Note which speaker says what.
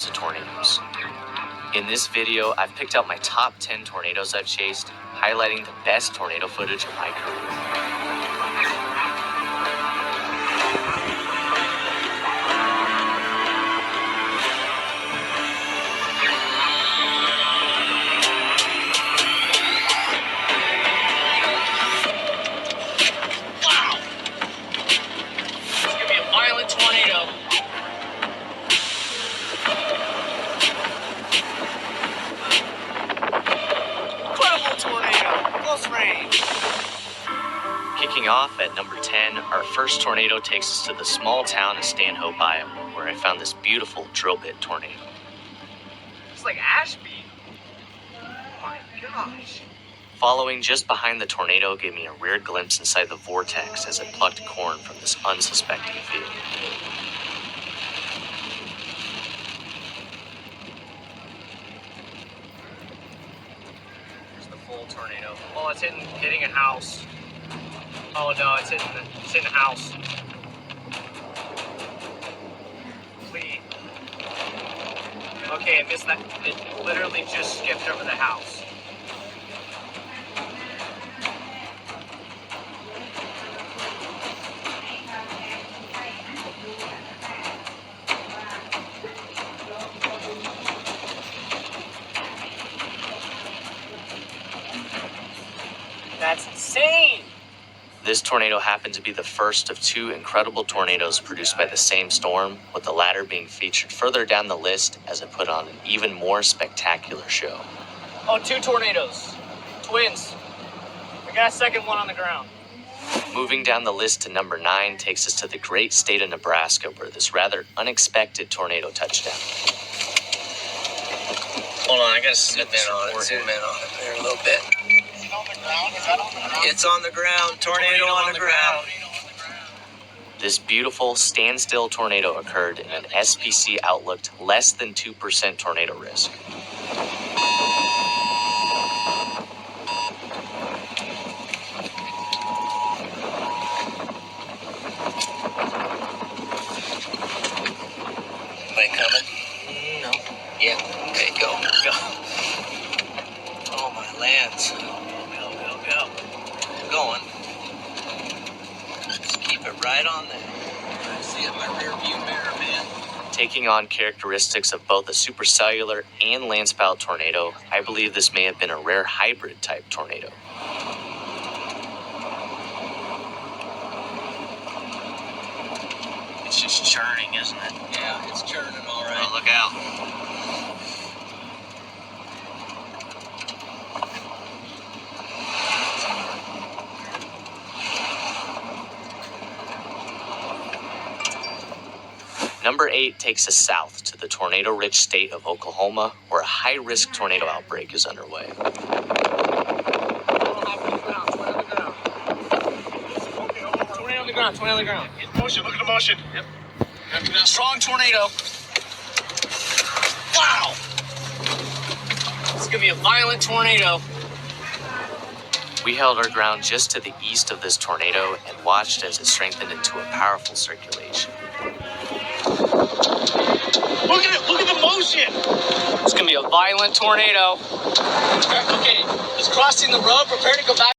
Speaker 1: of tornadoes. In this video, I've picked out my top 10 tornadoes I've chased, highlighting the best tornado footage of my career. Tornado. Incredible tornado, close range. Kicking off at number 10, our first tornado takes us to the small town of Stanhope, Iowa, where I found this beautiful drill bit tornado.
Speaker 2: It's like Ashby. Oh my gosh.
Speaker 1: Following just behind the tornado gave me a rare glimpse inside the vortex as it plucked corn from this unsuspecting field.
Speaker 2: Full tornado. Oh, it's hitting a house. Oh no, it's hitting a house. Please. Okay, I missed that. It literally just skipped over the house. That's insane!
Speaker 1: This tornado happened to be the first of two incredible tornadoes produced by the same storm, with the latter being featured further down the list as it put on an even more spectacular show.
Speaker 2: Oh, two tornadoes. Twins. We got a second one on the ground.
Speaker 1: Moving down the list to number 9 takes us to the great state of Nebraska, where this rather unexpected tornado touched down.
Speaker 2: Hold on, I gotta zoom in on it there a little bit. It's on the ground. Tornado on the ground.
Speaker 1: This beautiful standstill tornado occurred in an SPC outlooked less than 2% tornado risk.
Speaker 2: Anybody coming? No. Yeah. Okay, go. Oh, my lands. Go. Going. Just keep it right on there. I see it in my rear view mirror, man.
Speaker 1: Taking on characteristics of both a supercellular and landspout tornado, I believe this may have been a rare hybrid type tornado.
Speaker 2: It's just churning, isn't it? Yeah, it's churning all right. Oh, look out.
Speaker 1: Number 8 takes us south to the tornado-rich state of Oklahoma, where a high-risk tornado outbreak is underway.
Speaker 2: Tornado on the ground.
Speaker 3: Get motion, look at the motion.
Speaker 2: Yep. Strong tornado. Wow! It's gonna be a violent tornado.
Speaker 1: We held our ground just to the east of this tornado and watched as it strengthened into a powerful circulation.
Speaker 3: Look at the motion.
Speaker 2: It's gonna be a violent tornado. Okay, it's crossing the road. Prepare to go back.